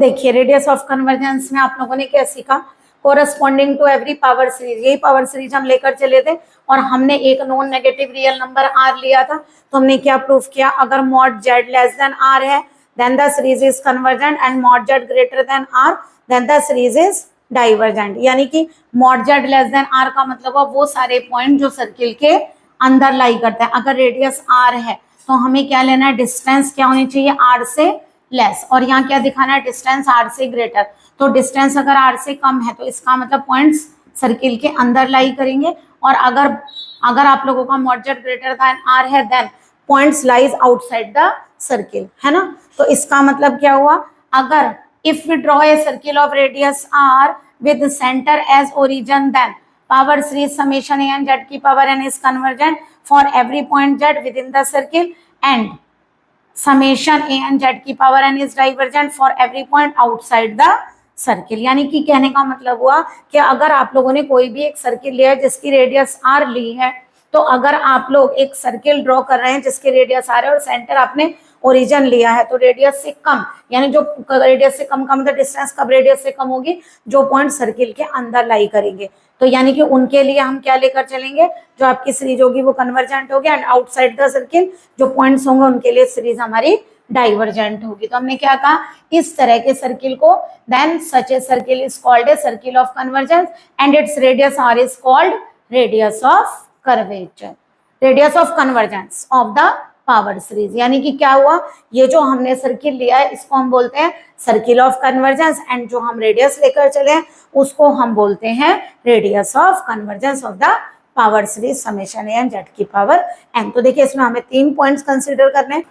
देखिए radius of convergence में आप लोगों ने क्या सीखा, corresponding to every power series, यही पावर सीरीज हम लेकर चले थे और हमने एक non negative real number r लिया था, तो हमने क्या प्रूफ किया, अगर mod z less than r है then the series is convergent and mod z greater than r then the series is divergent. यानी कि mod z less than r का मतलब है वो सारे पॉइंट जो सर्किल के अंदर लाई करते हैं। अगर रेडियस आर है तो हमें क्या लेना है, डिस्टेंस क्या होनी चाहिए, आर से लेस, और यहाँ क्या दिखाना है, डिस्टेंस आर से ग्रेटर। तो डिस्टेंस अगर आर से कम है तो इसका मतलब पॉइंट्स सर्किल के अंदर लाई करेंगे, और अगर आप लोगों का mod z greater than r है then points lies outside the circle, है ना। तो इसका मतलब क्या हुआ, अगर if we draw a circle of radius r with centre as origin then power series summation a and z की power n is convergent for every point z within the circle and summation a and z की power n is divergent for every point outside the circle. यानी कि कहने का मतलब हुआ कि अगर आप लोगों ने कोई भी एक सर्किल लिया है जिसकी रेडियस आर ली है, तो अगर आप लोग एक सर्किल ड्रॉ कर रहे हैं जिसकी रेडियस आर है और सेंटर आपने ओरिजिन लिया है, तो रेडियस से कम, यानी जो रेडियस से कम का मतलब डिस्टेंस कब रेडियस से कम होगी, जो पॉइंट सर्किल के अंदर लाई करेंगे। तो यानी कि उनके लिए हम क्या लेकर चलेंगे, जो आपकी सीरीज होगी वो कन्वर्जेंट होगी एंड आउटसाइड द सर्किल जो पॉइंट्स होंगे उनके लिए सीरीज हमारी डाइवर्जेंट होगी। तो हमने क्या कहा, इस तरह के सर्किल को then such a circle is called a circle of convergence and its radius R is called radius of curvature, radius of convergence of the power series. यानी कि क्या हुआ, ये जो हमने सर्किल लिया है इसको हम बोलते हैं सर्किल ऑफ कन्वर्जेंस एंड जो हम रेडियस लेकर चले हैं उसको हम बोलते हैं radius of convergence of the power series summation A and Z की पावर एन। तो देखिए इसमें हमें 3 पॉइंट्स कंसीडर करने हैं।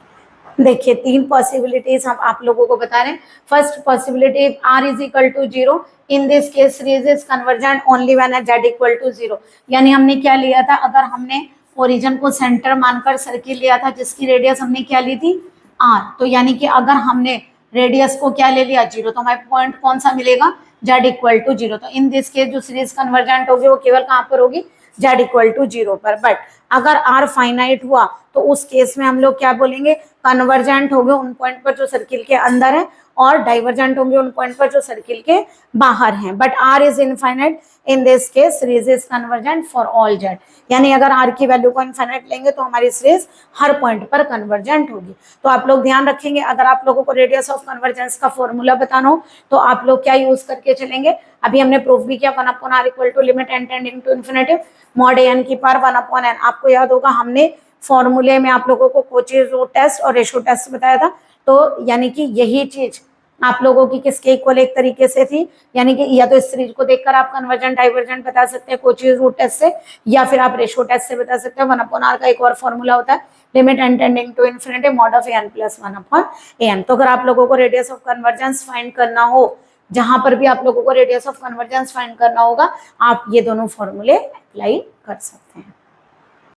देखिए 3 पॉसिबिलिटीज हम आप लोगों को बता रहे हैं। First possibility, r is equal to 0, in this case series is convergent only when z equal to 0। यानी हमने क्या लिया था, अगर हमने ओरिजिन को सेंटर मानकर सर्किल लिया था जिसकी रेडियस हमने क्या ली थी, r, तो यानी कि अगर हमने रेडियस को क्या ले लिया 0, तो हमें पॉइंट कौन सा मिलेगा, z इक्वल टू 0। तो इन दिस केस जो सीरीज कन्वर्जेंट होगी वो केवल कहाँ पर होगी, z इक्वल टू 0 पर। बट अगर r फाइनाइट हुआ तो उस केस में हम लोग क्या बोलेंगे, कन्वर्जेंट होंगे उन पॉइंट पर जो सर्किल के अंदर है और डाइवर्जेंट होंगे उन पॉइंट पर जो सर्किल के बाहर हैं। But r is infinite, in this case series is convergent for all z। यानी अगर r की वैल्यू को इनफाइनाइट लेंगे तो हमारी सीरीज हर पॉइंट पर कन्वर्जेंट होगी। तो आप लोग ध्यान रखेंगे, अगर आप लोगों को रेडियस ऑफ कन्वर्जेंस का फॉर्मूला बताना हो तो आप लोग क्या यूज करके चलेंगे, अभी हमने प्रूफ भी किया 1/r equal to limit n tending to infinity mod an की पावर 1/n। आपको याद होगा हमने फॉर्मूले में आप लोगों को कोचेज रूट टेस्ट और रेशो टेस्ट बताया था, तो यानी कि यही चीज आप लोगों की किसके इक्वल एक तरीके से थी, यानी कि या तो इस सीरीज को देखकर आप कन्वर्जेंट डाइवर्जेंट बता सकते हैं कोचेज रूट टेस्ट से, या फिर आप रेशो टेस्ट से बता सकते हैं। 1/r का एक और फॉर्मूला होता है limit n tending to infinity mod of an plus 1/an। तो अगर आप लोगों को रेडियस ऑफ कन्वर्जेंस फाइंड करना हो, जहां पर भी आप लोगों को रेडियस ऑफ कन्वर्जेंस फाइंड करना होगा, आप ये दोनों फॉर्मूले अप्लाई कर सकते हैं।